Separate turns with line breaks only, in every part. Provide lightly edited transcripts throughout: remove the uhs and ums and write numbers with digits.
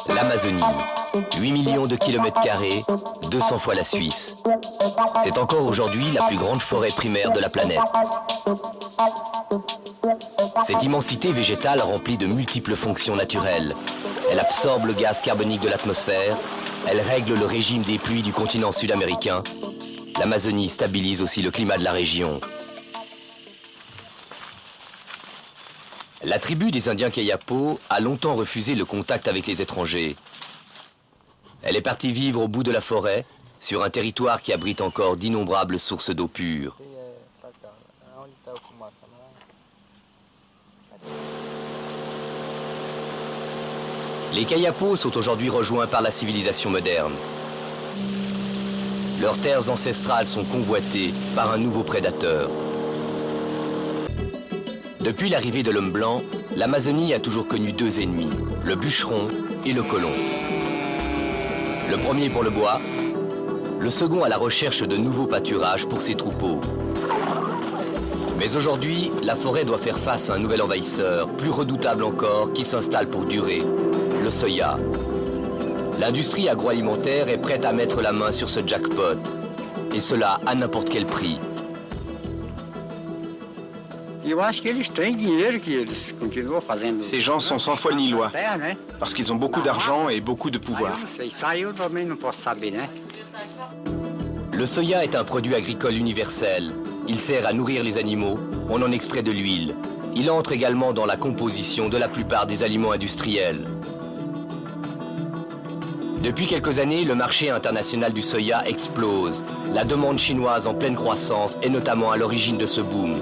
L'Amazonie, 8 millions de kilomètres carrés, 200 fois la Suisse. C'est encore aujourd'hui la plus grande forêt primaire de la planète. Cette immensité végétale remplit de multiples fonctions naturelles. Elle absorbe le gaz carbonique de l'atmosphère, elle règle le régime des pluies du continent sud-américain. L'Amazonie stabilise aussi le climat de la région. La tribu des Indiens Kayapo a longtemps refusé le contact avec les étrangers. Elle est partie vivre au bout de la forêt, sur un territoire qui abrite encore d'innombrables sources d'eau pure. Les Kayapo sont aujourd'hui rejoints par la civilisation moderne. Leurs terres ancestrales sont convoitées par un nouveau prédateur. Depuis l'arrivée de l'homme blanc, l'Amazonie a toujours connu deux ennemis, le bûcheron et le colon. Le premier pour le bois, le second à la recherche de nouveaux pâturages pour ses troupeaux. Mais aujourd'hui, la forêt doit faire face à un nouvel envahisseur, plus redoutable encore, qui s'installe pour durer, le soja. L'industrie agroalimentaire est prête à mettre la main sur ce jackpot, et cela à n'importe quel prix.
Ces gens sont sans foi ni loi, parce qu'ils ont beaucoup d'argent et beaucoup de pouvoir.
Le soja est un produit agricole universel. Il sert à nourrir les animaux, on en extrait de l'huile. Il entre également dans la composition de la plupart des aliments industriels. Depuis quelques années, le marché international du soja explose. La demande chinoise en pleine croissance est notamment à l'origine de ce boom.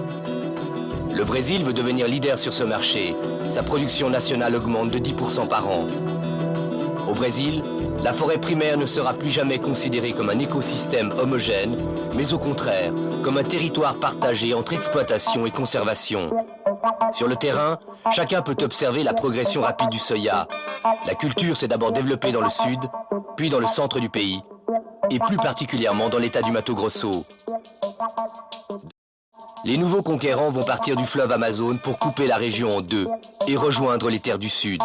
Le Brésil veut devenir leader sur ce marché. Sa production nationale augmente de 10% par an. Au Brésil, la forêt primaire ne sera plus jamais considérée comme un écosystème homogène, mais au contraire, comme un territoire partagé entre exploitation et conservation. Sur le terrain, chacun peut observer la progression rapide du soja. La culture s'est d'abord développée dans le sud, puis dans le centre du pays, et plus particulièrement dans l'état du Mato Grosso. Les nouveaux conquérants vont partir du fleuve Amazone pour couper la région en deux et rejoindre les terres du sud.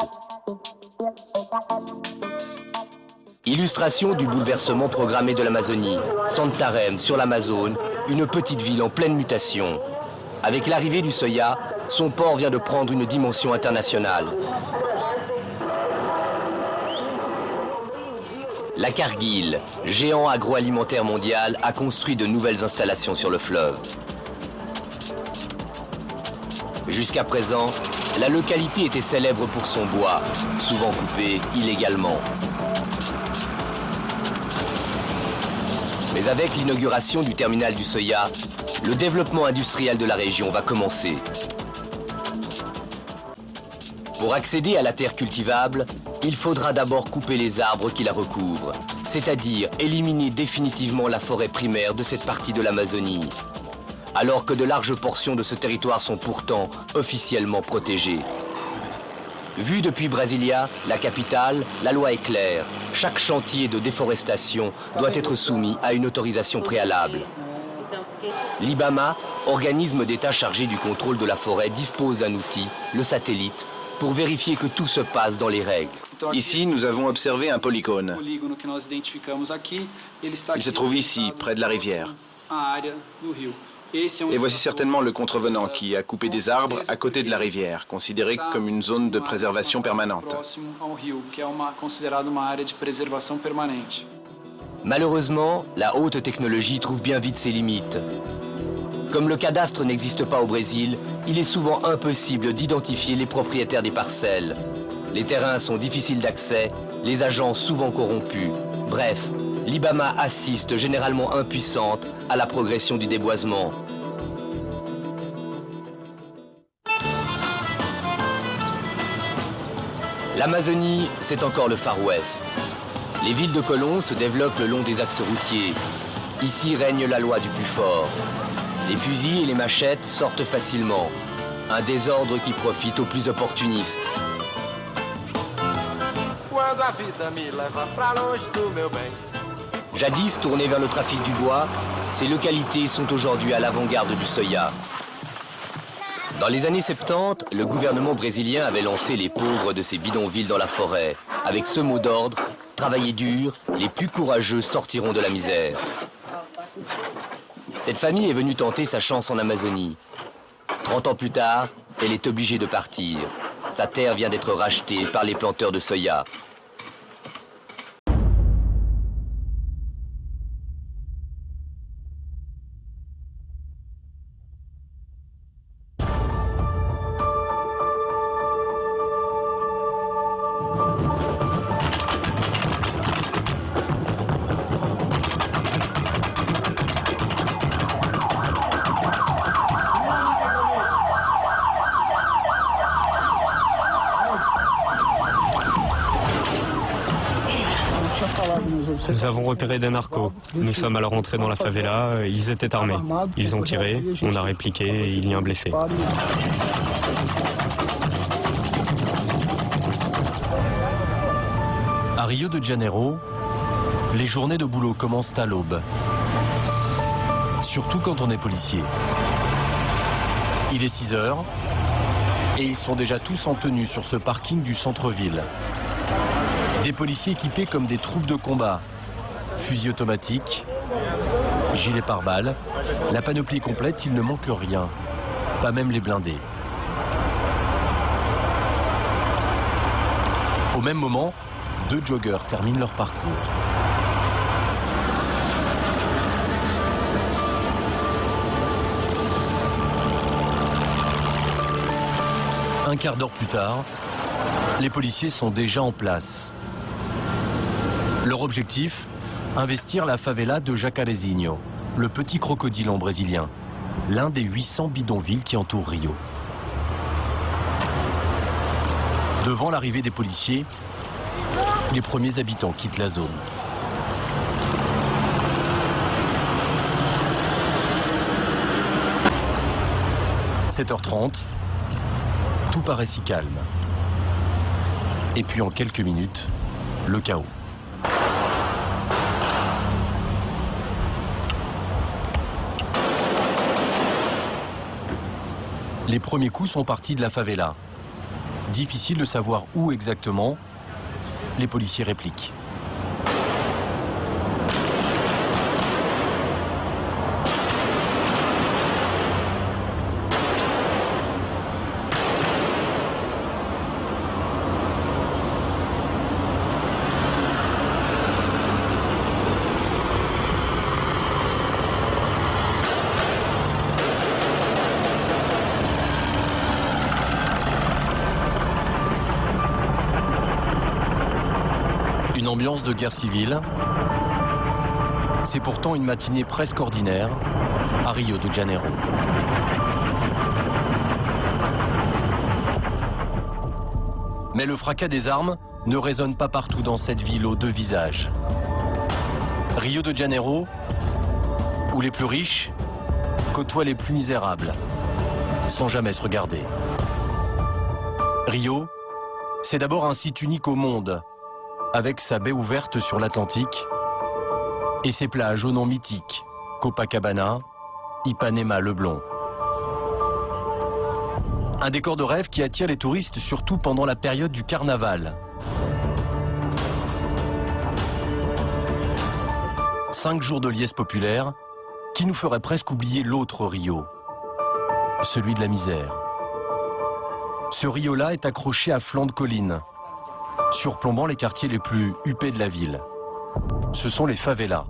Illustration du bouleversement programmé de l'Amazonie. Santarém, sur l'Amazone, une petite ville en pleine mutation. Avec l'arrivée du soja, son port vient de prendre une dimension internationale. La Cargill, géant agroalimentaire mondial, a construit de nouvelles installations sur le fleuve. Jusqu'à présent, la localité était célèbre pour son bois, souvent coupé illégalement. Mais avec l'inauguration du terminal du soja, le développement industriel de la région va commencer. Pour accéder à la terre cultivable, il faudra d'abord couper les arbres qui la recouvrent, c'est-à-dire éliminer définitivement la forêt primaire de cette partie de l'Amazonie, alors que de larges portions de ce territoire sont pourtant officiellement protégées. Vu depuis Brasilia, la capitale, la loi est claire. Chaque chantier de déforestation doit être soumis à une autorisation préalable. L'IBAMA, organisme d'État chargé du contrôle de la forêt, dispose d'un outil, le satellite, pour vérifier que tout se passe dans les règles.
Ici, nous avons observé un polygone. Il se trouve ici, près de la rivière. Et voici certainement le contrevenant qui a coupé des arbres à côté de la rivière, considérée comme une zone de préservation permanente.
Malheureusement, la haute technologie trouve bien vite ses limites. Comme le cadastre n'existe pas au Brésil, il est souvent impossible d'identifier les propriétaires des parcelles. Les terrains sont difficiles d'accès, les agents souvent corrompus. Bref, l'IBAMA assiste, généralement impuissante, à la progression du déboisement. L'Amazonie, c'est encore le Far West. Les villes de colons se développent le long des axes routiers. Ici règne la loi du plus fort. Les fusils et les machettes sortent facilement. Un désordre qui profite aux plus opportunistes. Jadis tournées vers le trafic du bois, ces localités sont aujourd'hui à l'avant-garde du soya. Dans les années 70, le gouvernement brésilien avait lancé les pauvres de ces bidonvilles dans la forêt, avec ce mot d'ordre: travaillez dur, les plus courageux sortiront de la misère. Cette famille est venue tenter sa chance en Amazonie. 30 ans plus tard, elle est obligée de partir. Sa terre vient d'être rachetée par les planteurs de soya.
Nous avons repéré des narcos. Nous sommes alors entrés dans la favela, ils étaient armés. Ils ont tiré, on a répliqué et il y a un blessé.
À Rio de Janeiro, les journées de boulot commencent à l'aube. Surtout quand on est policier. Il est 6 heures et ils sont déjà tous en tenue sur ce parking du centre-ville. Des policiers équipés comme des troupes de combat. Fusils automatiques, gilets pare-balles, la panoplie complète, il ne manque rien. Pas même les blindés. Au même moment, 2 joggeurs terminent leur parcours. Un quart d'heure plus tard, les policiers sont déjà en place. Leur objectif, investir la favela de Jacarezinho, le petit crocodile en brésilien, l'un des 800 bidonvilles qui entourent Rio. Devant l'arrivée des policiers, les premiers habitants quittent la zone. « 7h30, tout paraît si calme. Et puis en quelques minutes, le chaos. Les premiers coups sont partis de la favela. Difficile de savoir où exactement. Les policiers répliquent. Une ambiance de guerre civile. C'est pourtant une matinée presque ordinaire à Rio de Janeiro. Mais le fracas des armes ne résonne pas partout dans cette ville aux 2 visages. Rio de Janeiro, où les plus riches côtoient les plus misérables, sans jamais se regarder. Rio, c'est d'abord un site unique au monde, avec sa baie ouverte sur l'Atlantique et ses plages aux noms mythiques, Copacabana, Ipanema, Leblon. Un décor de rêve qui attire les touristes surtout pendant la période du carnaval. 5 jours de liesse populaire qui nous ferait presque oublier l'autre Rio, celui de la misère. Ce Rio-là est accroché à flanc de colline, surplombant les quartiers les plus huppés de la ville. Ce sont les favelas,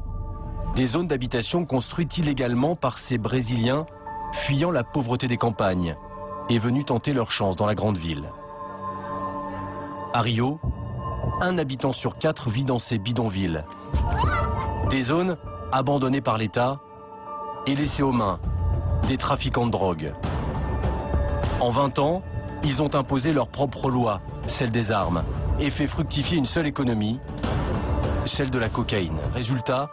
des zones d'habitation construites illégalement par ces Brésiliens fuyant la pauvreté des campagnes et venus tenter leur chance dans la grande ville. À Rio, 1 habitant sur 4 vit dans ces bidonvilles. Des zones abandonnées par l'État et laissées aux mains des trafiquants de drogue. En 20 ans, ils ont imposé leur propre loi, celle des armes, et fait fructifier une seule économie, celle de la cocaïne. Résultat,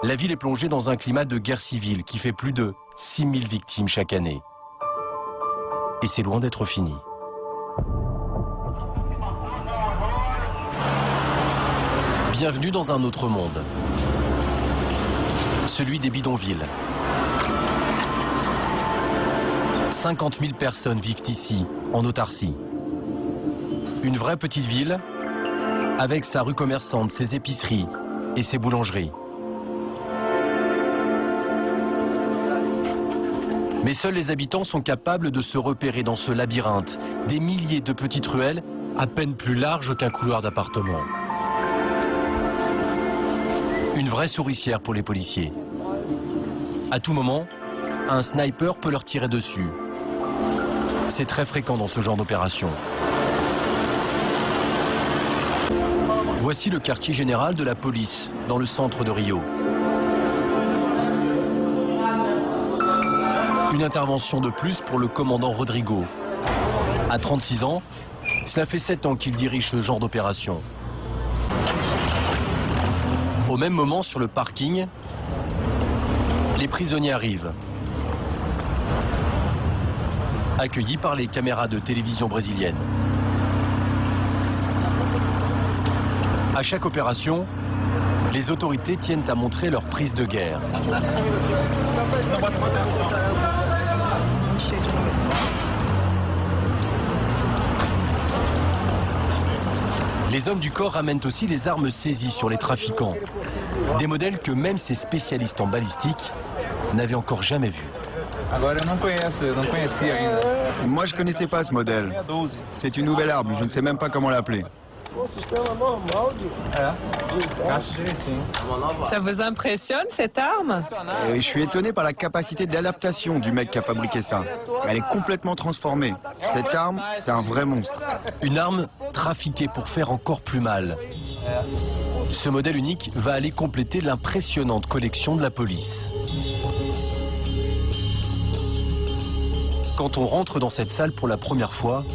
la ville est plongée dans un climat de guerre civile qui fait plus de 6000 victimes chaque année. Et c'est loin d'être fini. Bienvenue dans un autre monde. celui des bidonvilles. 50 000 personnes vivent ici, en autarcie. Une vraie petite ville, avec sa rue commerçante, ses épiceries et ses boulangeries. Mais seuls les habitants sont capables de se repérer dans ce labyrinthe, des milliers de petites ruelles, à peine plus larges qu'un couloir d'appartement. Une vraie souricière pour les policiers. À tout moment, un sniper peut leur tirer dessus. C'est très fréquent dans ce genre d'opération. Voici le quartier général de la police, dans le centre de Rio. Une intervention de plus pour le commandant Rodrigo. À 36 ans, cela fait 7 ans qu'il dirige ce genre d'opération. Au même moment, sur le parking, les prisonniers arrivent. Accueillis par les caméras de télévision brésiliennes. À chaque opération, les autorités tiennent à montrer leur prise de guerre. Les hommes du corps ramènent aussi les armes saisies sur les trafiquants. Des modèles que même ces spécialistes en balistique n'avaient encore jamais vus.
Moi, je connaissais pas ce modèle. C'est une nouvelle arme, je ne sais même pas comment l'appeler.
Ça vous impressionne, cette arme?
Et je suis étonné par la capacité d'adaptation du mec qui a fabriqué ça. Elle est complètement transformée. Cette arme, c'est un vrai monstre.
Une arme trafiquée pour faire encore plus mal. Ce modèle unique va aller compléter l'impressionnante collection de la police. Quand on rentre dans cette salle pour la première fois,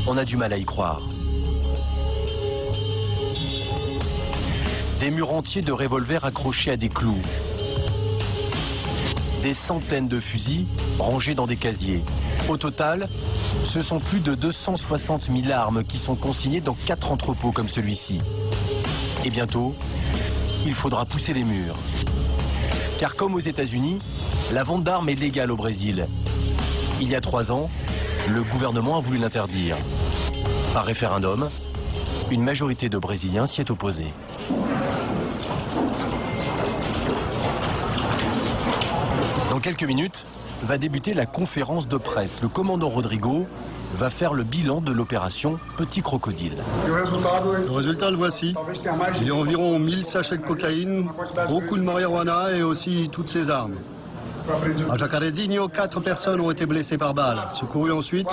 on a du mal à y croire. Des murs entiers de revolvers accrochés à des clous. Des centaines de fusils rangés dans des casiers. Au total, ce sont plus de 260 000 armes qui sont consignées dans 4 entrepôts comme celui-ci. Et bientôt, il faudra pousser les murs. Car comme aux États-Unis, la vente d'armes est légale au Brésil. Il y a 3 ans, le gouvernement a voulu l'interdire. Par référendum, une majorité de Brésiliens s'y est opposée. Dans quelques minutes, va débuter la conférence de presse. Le commandant Rodrigo va faire le bilan de l'opération Petit Crocodile.
Le résultat, le voici. Il y a environ 1000 sachets de cocaïne, beaucoup de marijuana et aussi toutes ces armes. À Jacarezinho, 4 personnes ont été blessées par balle. Secourues ensuite,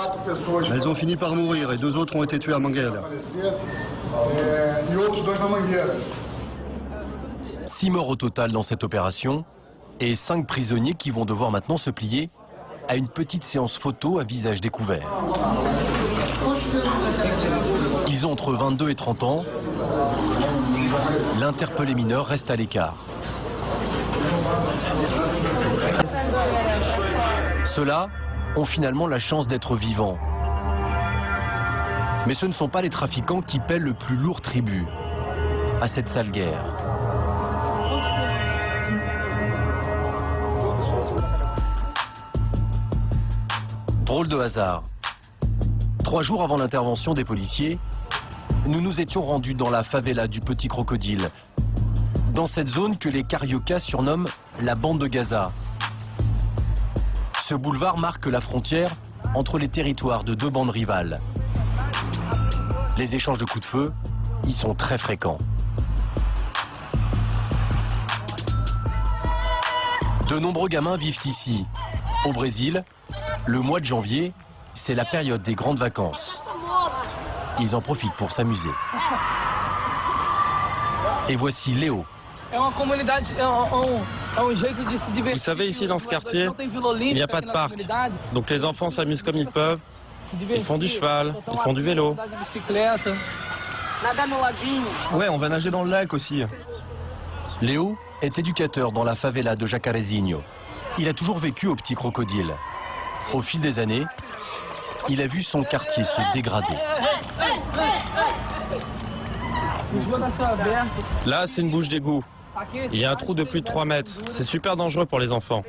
elles ont fini par mourir et 2 autres ont été tuées à Mangueira.
6 morts au total dans cette opération et 5 prisonniers qui vont devoir maintenant se plier à une petite séance photo à visage découvert. Ils ont entre 22 et 30 ans. L'interpellé mineur reste à l'écart. Ceux-là ont finalement la chance d'être vivants. Mais ce ne sont pas les trafiquants qui paient le plus lourd tribut à cette sale guerre. Drôle de hasard. 3 jours avant l'intervention des policiers, nous nous étions rendus dans la favela du Petit Crocodile, dans cette zone que les Cariocas surnomment la bande de Gaza. Ce boulevard marque la frontière entre les territoires de 2 bandes rivales. Les échanges de coups de feu y sont très fréquents. De nombreux gamins vivent ici. Au Brésil, le mois de janvier, c'est la période des grandes vacances. Ils en profitent pour s'amuser. Et voici Léo.
Vous savez, ici dans ce quartier, il n'y a pas de parc. Donc les enfants s'amusent comme ils peuvent. Ils font du cheval, ils font du vélo.
Ouais, on va nager dans le lac aussi.
Léo est éducateur dans la favela de Jacarezinho. Il a toujours vécu au Petit Crocodile. Au fil des années, il a vu son quartier se dégrader.
Là, c'est une bouche d'égout. Il y a un trou de plus de 3 mètres. C'est super dangereux pour les enfants.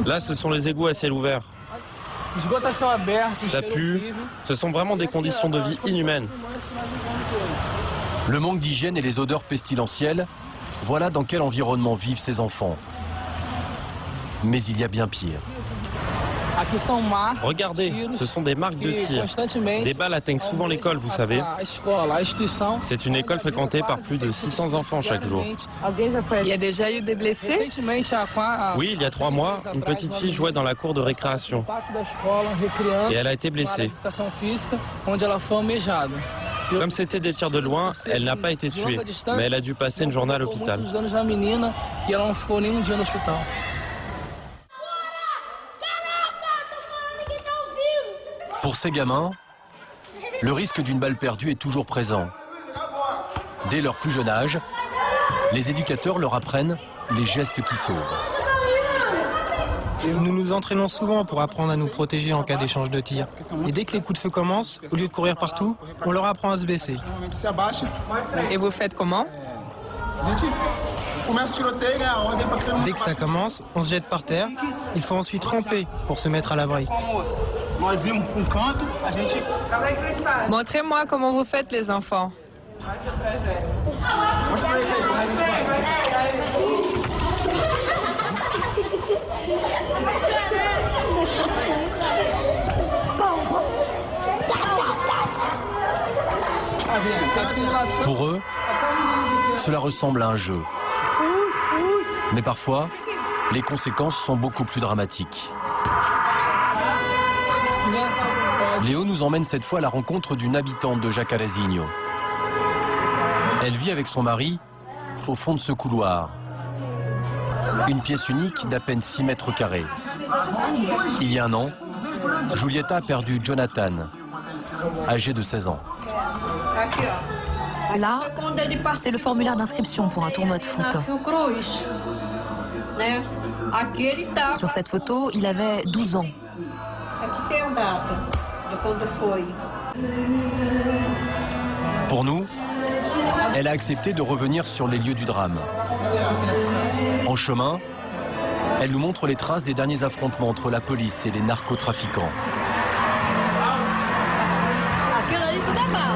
Là, ce sont les égouts à ciel ouvert. Ça pue. Ce sont vraiment des conditions de vie inhumaines.
Le manque d'hygiène et les odeurs pestilentielles, voilà dans quel environnement vivent ces enfants. Mais il y a bien pire.
Regardez, ce sont des marques de tir. Des balles atteignent souvent l'école, vous savez. C'est une école fréquentée par plus de 600 enfants chaque jour.
Il y a déjà eu des blessés?
Oui, il y a 3 mois, une petite fille jouait dans la cour de récréation. Et elle a été blessée. Comme c'était des tirs de loin, elle n'a pas été tuée. Mais elle a dû passer une journée à l'hôpital.
Pour ces gamins, le risque d'une balle perdue est toujours présent. Dès leur plus jeune âge, les éducateurs leur apprennent les gestes qui sauvent.
Nous nous entraînons souvent pour apprendre à nous protéger en cas d'échange de tir. Et dès que les coups de feu commencent, au lieu de courir partout, on leur apprend à se baisser.
Et vous faites comment?
Dès que ça commence, on se jette par terre. Il faut ensuite ramper pour se mettre à l'abri.
Montrez-moi comment vous faites, les enfants.
Pour eux, cela ressemble à un jeu. Mais parfois, les conséquences sont beaucoup plus dramatiques. Léo nous emmène cette fois à la rencontre d'une habitante de Jacarezinho. Elle vit avec son mari au fond de ce couloir. Une pièce unique d'à peine 6 mètres carrés. Il y a un an, Julieta a perdu Jonathan, âgé de 16 ans.
Là, c'est le formulaire d'inscription pour un tournoi de foot. Sur cette photo, il avait 12 ans.
Pour nous, elle a accepté de revenir sur les lieux du drame. En chemin, elle nous montre les traces des derniers affrontements entre la police et les narcotrafiquants.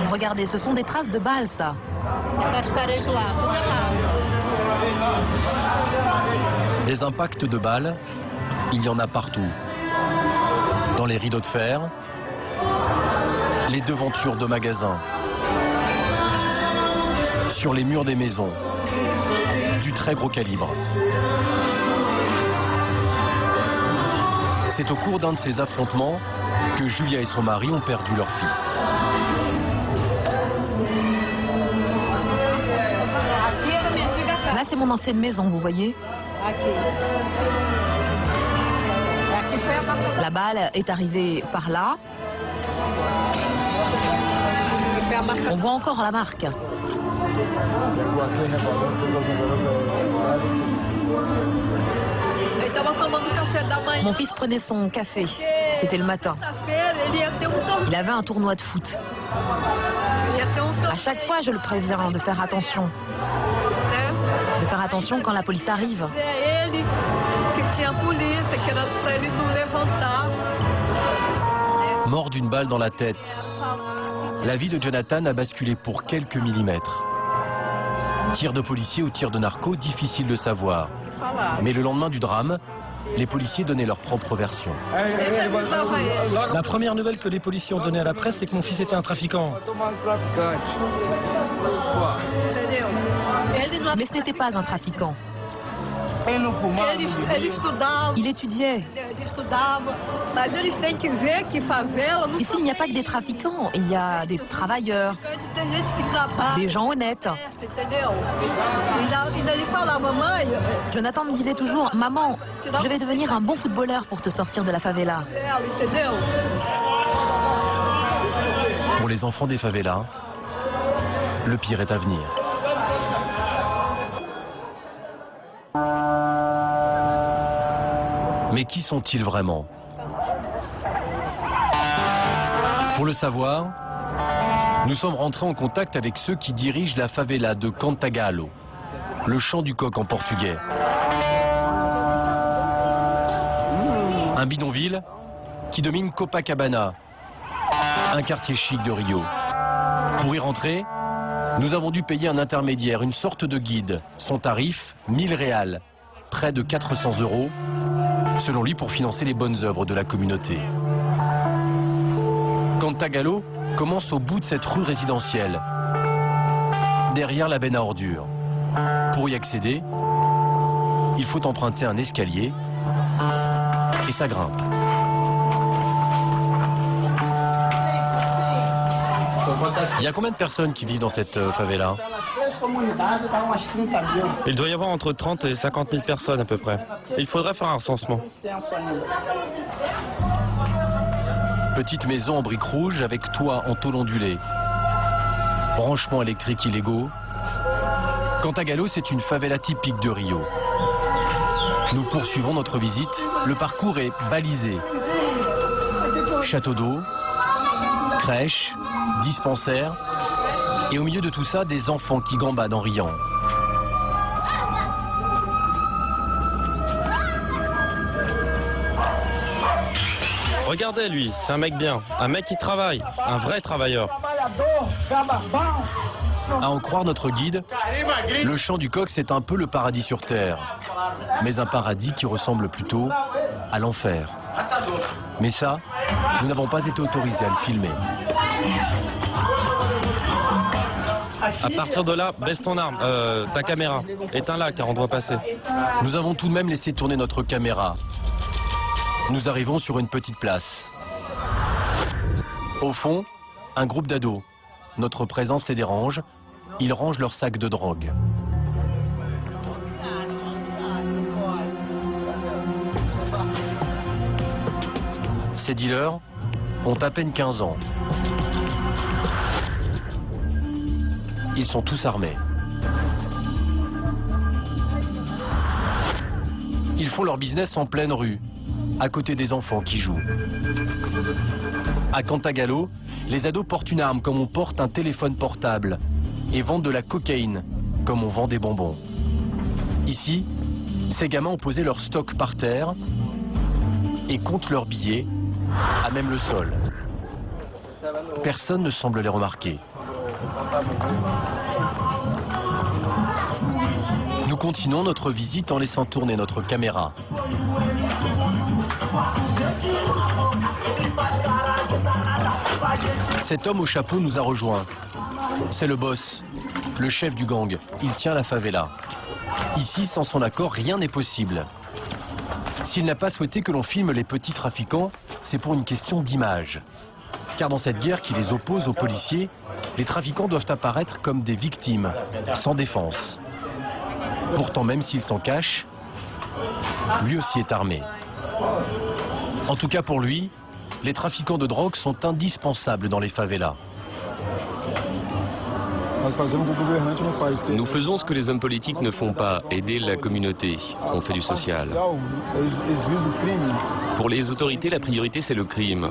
Regardez, ce sont des traces de balles, ça.
Des impacts de balles, il y en a partout. Dans les rideaux de fer, les devantures de magasins, sur les murs des maisons, du très gros calibre. C'est au cours d'un de ces affrontements que Julia et son mari ont perdu leur fils.
Là, c'est mon ancienne maison, vous voyez. La balle est arrivée par là. On voit encore la marque. Mon fils prenait son café. C'était le matin. Il avait un tournoi de foot. À chaque fois, je le préviens de faire attention. De faire attention quand la police arrive.
Mort d'une balle dans la tête, la vie de Jonathan a basculé pour quelques millimètres. Tir de policier ou tir de narco, difficile de savoir. Mais le lendemain du drame, les policiers donnaient leur propre version.
La première nouvelle que les policiers ont donnée à la presse, c'est que mon fils était un trafiquant.
Mais ce n'était pas un trafiquant. Il étudiait. Et s'il n'y a pas que des trafiquants, il y a des travailleurs, des gens honnêtes. Jonathan me disait toujours, maman, je vais devenir un bon footballeur pour te sortir de la favela.
Pour les enfants des favelas, le pire est à venir. Mais qui sont-ils vraiment? Pour le savoir, Nous sommes rentrés en contact avec ceux qui dirigent la favela de Cantagalo, le chant du coq en portugais. Un bidonville qui domine Copacabana, un quartier chic de Rio. Pour y rentrer, nous avons dû payer un intermédiaire, une sorte de guide. Son tarif, 1000 réals, près de 400 €, selon lui pour financer les bonnes œuvres de la communauté. Cantagalo commence au bout de cette rue résidentielle, derrière la benne à ordures. Pour y accéder, il faut emprunter un escalier et ça grimpe. Il y a combien de personnes qui vivent dans cette favela?
Il doit y avoir entre 30 et 50 000 personnes à peu près. Il faudrait faire un recensement.
Petite maison en briques rouges avec toit en tôle ondulée. Branchements électriques illégaux. Cantagalo, c'est une favela typique de Rio. Nous poursuivons notre visite. Le parcours est balisé. Château d'eau, crèche, dispensaire. Et au milieu de tout ça, des enfants qui gambadent en riant.
Regardez lui, c'est un mec bien, un mec qui travaille, un vrai travailleur.
À en croire notre guide, le chant du coq, c'est un peu le paradis sur terre. Mais un paradis qui ressemble plutôt à l'enfer. Mais ça, nous n'avons pas été autorisés à le filmer.
À partir de là, baisse ton arme, ta caméra. Éteins-la car on doit passer.
Nous avons tout de même laissé tourner notre caméra. Nous arrivons sur une petite place. Au fond, un groupe d'ados. Notre présence les dérange. Ils rangent leurs sacs de drogue. Ces dealers ont à peine 15 ans. Ils sont tous armés. Ils font leur business en pleine rue, à côté des enfants qui jouent. À Cantagalo, les ados portent une arme comme on porte un téléphone portable et vendent de la cocaïne comme on vend des bonbons. Ici, ces gamins ont posé leur stock par terre et comptent leurs billets à même le sol. Personne ne semble les remarquer. Nous continuons notre visite en laissant tourner notre caméra. Cet homme au chapeau nous a rejoints. C'est le boss, le chef du gang. Il tient la favela. Ici, sans son accord, rien n'est possible. S'il n'a pas souhaité que l'on filme les petits trafiquants, c'est pour une question d'image. Car dans cette guerre qui les oppose aux policiers, les trafiquants doivent apparaître comme des victimes, sans défense. Pourtant, même s'il s'en cache, lui aussi est armé. En tout cas pour lui, les trafiquants de drogue sont indispensables dans les favelas.
Nous faisons ce que les hommes politiques ne font pas, aider la communauté. On fait du social. Pour les autorités, la priorité, c'est le crime.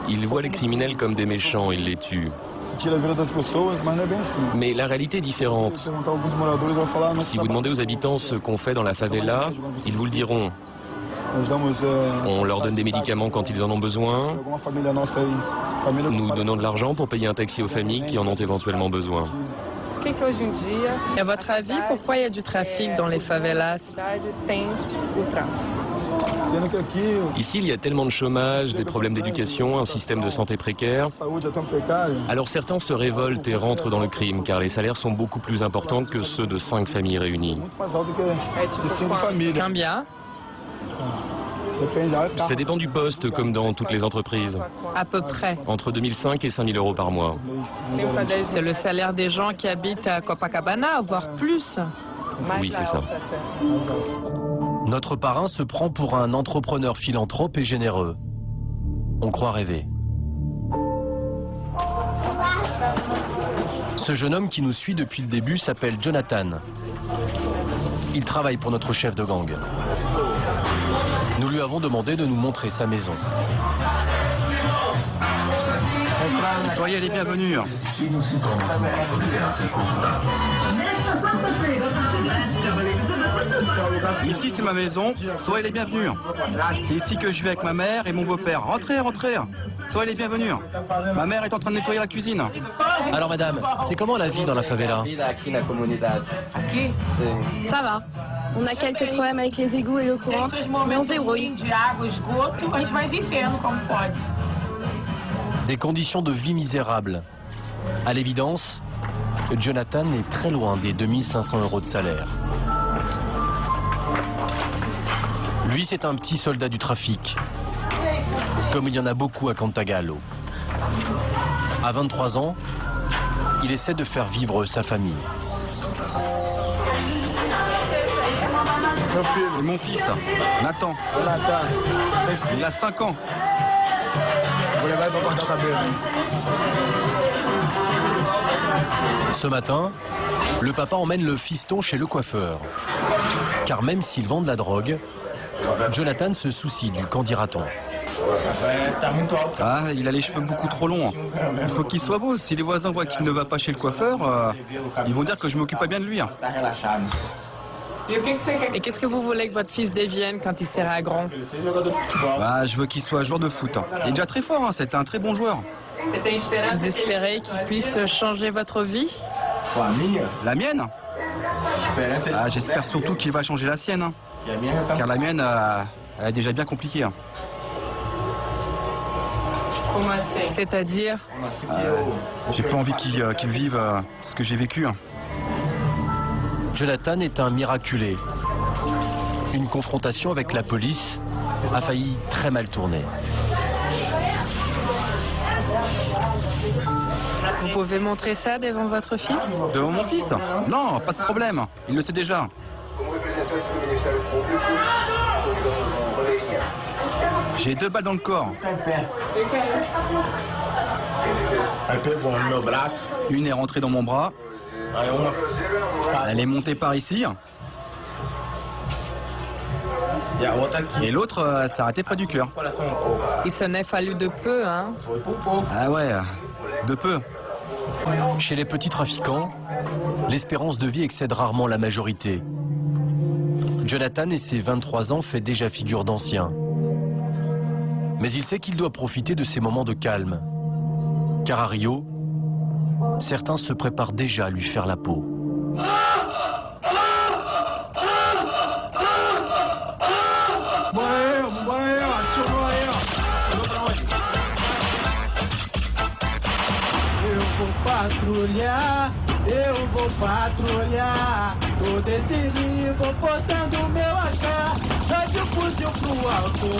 Ils voient les criminels comme des méchants, ils les tuent. Mais la réalité est différente. Si vous demandez aux habitants ce qu'on fait dans la favela, ils vous le diront. On leur donne des médicaments quand ils en ont besoin. Nous donnons de l'argent pour payer un taxi aux familles qui en ont éventuellement besoin.
Et à votre avis, pourquoi il y a du trafic dans les favelas?
Ici, il y a tellement de chômage, des problèmes d'éducation, un système de santé précaire. Alors certains se révoltent et rentrent dans le crime, car les salaires sont beaucoup plus importants que ceux de 5 familles réunies.
Combien?
Ça dépend du poste, comme dans toutes les entreprises.
À peu près.
Entre 2005 et 5 000 € par mois.
C'est le salaire des gens qui habitent à Copacabana, voire plus.
Oui, c'est ça.
Notre parrain se prend pour un entrepreneur philanthrope et généreux. On croit rêver. Ce jeune homme qui nous suit depuis le début s'appelle Jonathan. Il travaille pour notre chef de gang. Nous lui avons demandé de nous montrer sa maison.
Soyez les bienvenus. Ici, c'est ma maison. Soyez les bienvenus. C'est ici que je vis avec ma mère et mon beau-père. Rentrez, rentrez. Soyez les bienvenus. Ma mère est en train de nettoyer la cuisine.
Alors madame, c'est comment la vie dans la favela?
Ça va. On a quelques problèmes avec les égouts et l'eau courante, mais on se débrouille.
Des conditions de vie misérables. À l'évidence, Jonathan est très loin des 2500 € de salaire. Lui, c'est un petit soldat du trafic, comme il y en a beaucoup à Cantagallo. À 23 ans, il essaie de faire vivre sa famille.
C'est mon fils, Nathan. Il a 5 ans.
Ce matin, le papa emmène le fiston chez le coiffeur. Car même s'il vend de la drogue, Jonathan se soucie du qu'en dira-t-on.
Ah, il a les cheveux beaucoup trop longs. Il faut qu'il soit beau. Si les voisins voient qu'il ne va pas chez le coiffeur, ils vont dire que je m'occupe pas bien de lui.
Et qu'est-ce que vous voulez que votre fils devienne quand il sera grand?
Bah, je veux qu'il soit joueur de foot. Il est déjà très fort, c'est un très bon joueur.
Vous espérez qu'il puisse changer votre vie?
La mienne? Ah, j'espère surtout qu'il va changer la sienne. Car la mienne, elle est déjà bien compliquée.
C'est-à-dire?
J'ai pas envie qu'il vive ce que j'ai vécu.
Jonathan est un miraculé. Une confrontation avec la police a failli très mal tourner.
Vous pouvez montrer ça devant votre fils?
Devant mon fils? Non, pas de problème. Il le sait déjà. J'ai 2 balles dans le corps. Une est rentrée dans mon bras. Elle est montée par ici. Et l'autre s'est arrêtée près du cœur.
Il s'en est fallu de peu, hein?
Ah ouais, de peu.
Chez les petits trafiquants, l'espérance de vie excède rarement la majorité. Jonathan et ses 23 ans fait déjà figure d'ancien. Mais il sait qu'il doit profiter de ces moments de calme. Car à Rio, certains se préparent déjà à lui faire la peau.
Eu vou patrulhar todo esse rio, vou botando meu AK, jogue o fuzil pro alto,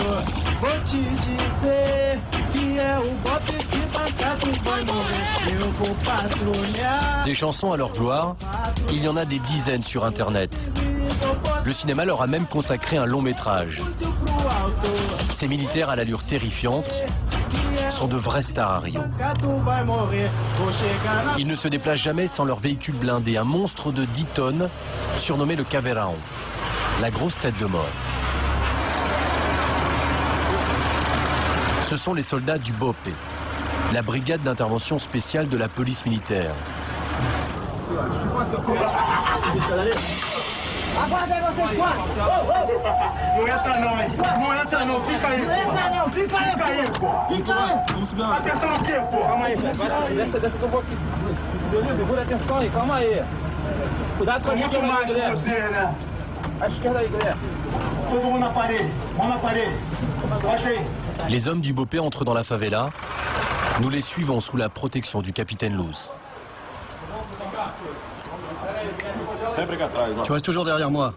vou te dizer que é o bofe, se bancar tu vai morrer. Eu vou patrulhar.
Des chansons à leur gloire, il y en a des dizaines sur Internet. Le cinéma leur a même consacré un long métrage. Ces militaires à l'allure terrifiante sont de vrais stars à Rio. Ils ne se déplacent jamais sans leur véhicule blindé, un monstre de 10 tonnes, surnommé le Caveirão, la grosse tête de mort. Ce sont les soldats du BOPE, la brigade d'intervention spéciale de la police militaire.
Aguardem vocês quatro! Não entra não, hein? Não entra não, fica aí! Não entra não, fica aí, pô! Fica aí! Atenção aqui, pô! Calma aí, desce que eu vou aqui. Segura a atenção aí, calma aí. Cuidado com a esquerda aí, Guilherme. Você, né? A esquerda aí, Guilherme. Todo mundo na parede, mão na parede. Baixa aí.
Les hommes du BOPE entrent dans la favela. Nous les suivons sous la protection du capitaine Luz.
Tu restes toujours derrière moi.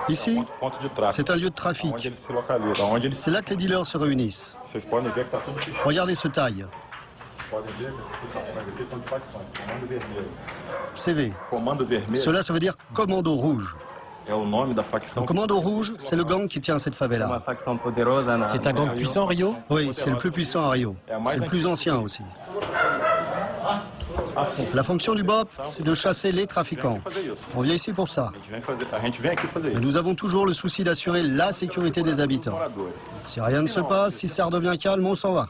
Ici, c'est un lieu de trafic. C'est là que les dealers se réunissent. Regardez ce taille. CV. Cela, ça veut dire Commando Rouge. Le Commando Rouge, c'est le gang qui tient cette favela.
C'est un gang puissant, Rio?
Oui, c'est le plus puissant à Rio. C'est le plus ancien aussi. La fonction du BOP, c'est de chasser les trafiquants. On vient ici pour ça. Et nous avons toujours le souci d'assurer la sécurité des habitants. Si rien ne se passe, si ça redevient calme, on s'en va.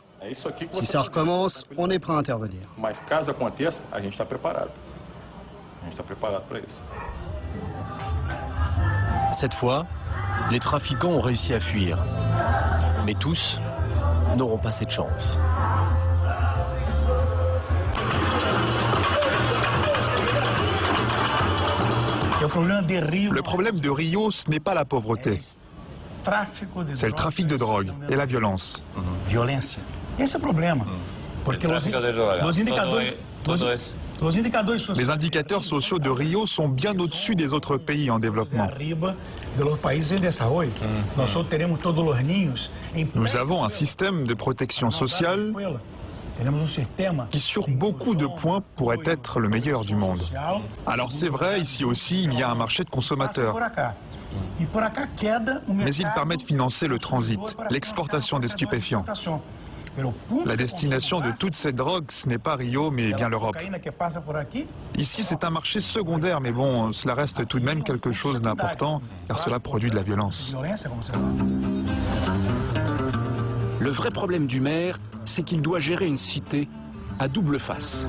Si ça recommence, on est prêt à intervenir.
Cette fois, les trafiquants ont réussi à fuir. Mais tous n'auront pas cette chance.
Le problème de Rio, ce n'est pas la pauvreté. C'est le trafic de drogue et la violence. Les indicateurs sociaux de Rio sont bien au-dessus des autres pays en développement. Nous avons un système de protection sociale qui, sur beaucoup de points, pourrait être le meilleur du monde. Alors c'est vrai, ici aussi, il y a un marché de consommateurs. Mais il permet de financer le transit, l'exportation des stupéfiants. La destination de toute cette drogue, ce n'est pas Rio, mais bien l'Europe. Ici, c'est un marché secondaire, mais bon, cela reste tout de même quelque chose d'important, car cela produit de la violence.
Le vrai problème du maire, c'est qu'il doit gérer une cité à double face.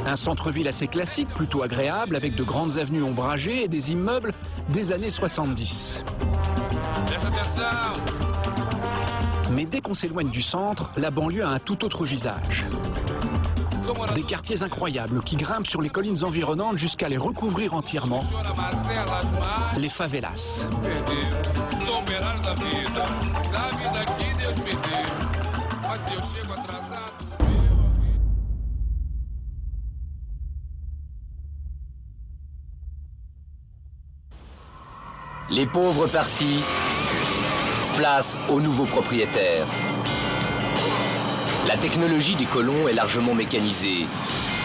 Un centre-ville assez classique, plutôt agréable, avec de grandes avenues ombragées et des immeubles des années 70. Mais dès qu'on s'éloigne du centre, la banlieue a un tout autre visage. Des quartiers incroyables qui grimpent sur les collines environnantes jusqu'à les recouvrir entièrement. Les favelas.
Les pauvres partis, place aux nouveaux propriétaires. La technologie des colons est largement mécanisée.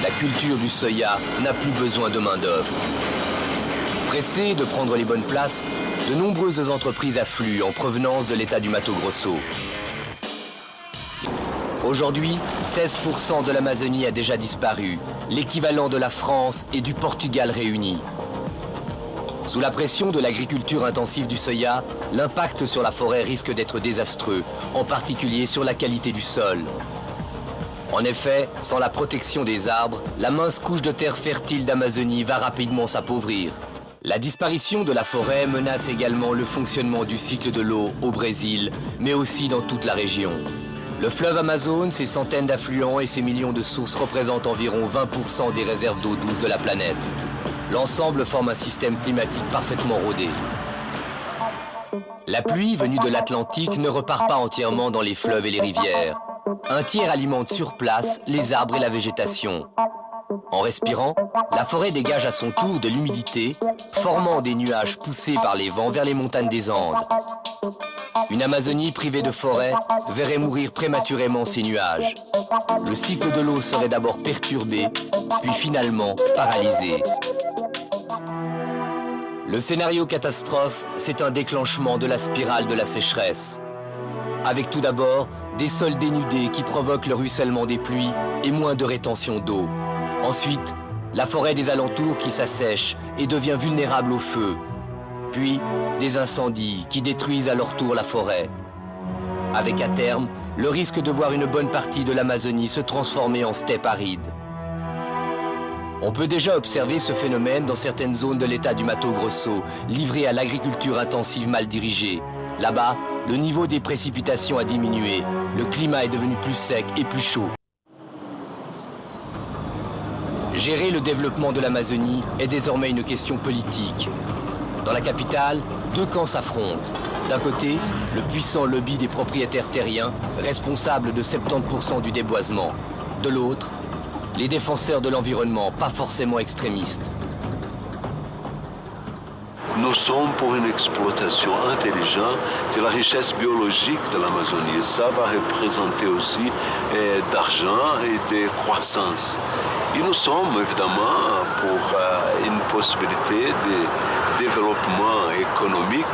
La culture du soya n'a plus besoin de main-d'œuvre. Pressés de prendre les bonnes places, de nombreuses entreprises affluent en provenance de l'État du Mato Grosso. Aujourd'hui, 16% de l'Amazonie a déjà disparu, l'équivalent de la France et du Portugal réunis. Sous la pression de l'agriculture intensive du soya, l'impact sur la forêt risque d'être désastreux, en particulier sur la qualité du sol. En effet, sans la protection des arbres, la mince couche de terre fertile d'Amazonie va rapidement s'appauvrir. La disparition de la forêt menace également le fonctionnement du cycle de l'eau au Brésil, mais aussi dans toute la région. Le fleuve Amazone, ses centaines d'affluents et ses millions de sources représentent environ 20% des réserves d'eau douce de la planète. L'ensemble forme un système climatique parfaitement rodé. La pluie venue de l'Atlantique ne repart pas entièrement dans les fleuves et les rivières. Un tiers alimente sur place les arbres et la végétation. En respirant, la forêt dégage à son tour de l'humidité, formant des nuages poussés par les vents vers les montagnes des Andes. Une Amazonie privée de forêt verrait mourir prématurément ces nuages. Le cycle de l'eau serait d'abord perturbé, puis finalement paralysé. Le scénario catastrophe, c'est un déclenchement de la spirale de la sécheresse. Avec tout d'abord des sols dénudés qui provoquent le ruissellement des pluies et moins de rétention d'eau. Ensuite, la forêt des alentours qui s'assèche et devient vulnérable au feu. Puis, des incendies qui détruisent à leur tour la forêt. Avec à terme, le risque de voir une bonne partie de l'Amazonie se transformer en steppe aride. On peut déjà observer ce phénomène dans certaines zones de l'État du Mato Grosso, livrées à l'agriculture intensive mal dirigée. Là-bas, le niveau des précipitations a diminué. Le climat est devenu plus sec et plus chaud. Gérer le développement de l'Amazonie est désormais une question politique. Dans la capitale, deux camps s'affrontent. D'un côté, le puissant lobby des propriétaires terriens, responsable de 70% du déboisement. De l'autre, les défenseurs de l'environnement, pas forcément extrémistes.
Nous sommes pour une exploitation intelligente de la richesse biologique de l'Amazonie. Ça va représenter aussi d'argent et de croissance. Et nous sommes évidemment pour une possibilité de développement économique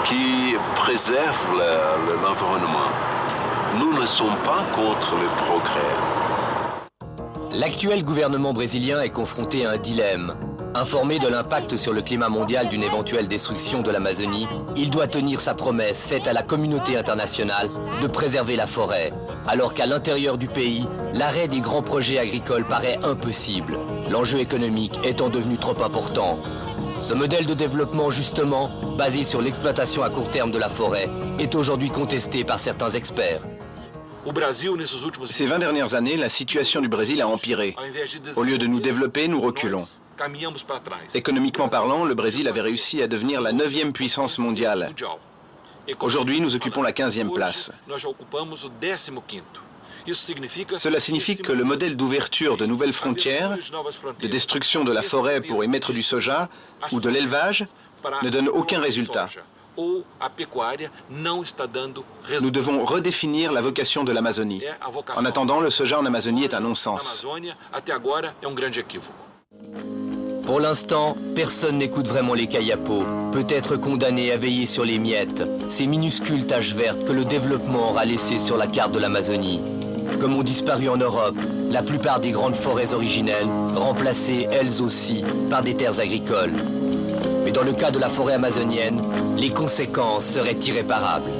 qui préserve l'environnement. Nous ne sont pas contre le progrès.
L'actuel gouvernement brésilien est confronté à un dilemme. Informé de l'impact sur le climat mondial d'une éventuelle destruction de l'Amazonie, il doit tenir sa promesse faite à la communauté internationale de préserver la forêt, alors qu'à l'intérieur du pays, l'arrêt des grands projets agricoles paraît impossible, l'enjeu économique étant devenu trop important. Ce modèle de développement, justement, basé sur l'exploitation à court terme de la forêt, est aujourd'hui contesté par certains experts.
Ces 20 dernières années, la situation du Brésil a empiré. Au lieu de nous développer, nous reculons. Économiquement parlant, le Brésil avait réussi à devenir la 9e puissance mondiale. Aujourd'hui, nous occupons la 15e place. Cela signifie que le modèle d'ouverture de nouvelles frontières, de destruction de la forêt pour émettre du soja ou de l'élevage ne donne aucun résultat. Nous devons redéfinir la vocation de l'Amazonie. En attendant, le soja en Amazonie est un non-sens.
Pour l'instant, personne n'écoute vraiment les Kayapos, peut-être condamnés à veiller sur les miettes, ces minuscules taches vertes que le développement aura laissées sur la carte de l'Amazonie. Comme ont disparu en Europe, la plupart des grandes forêts originelles, remplacées elles aussi par des terres agricoles. Mais dans le cas de la forêt amazonienne, les conséquences seraient irréparables.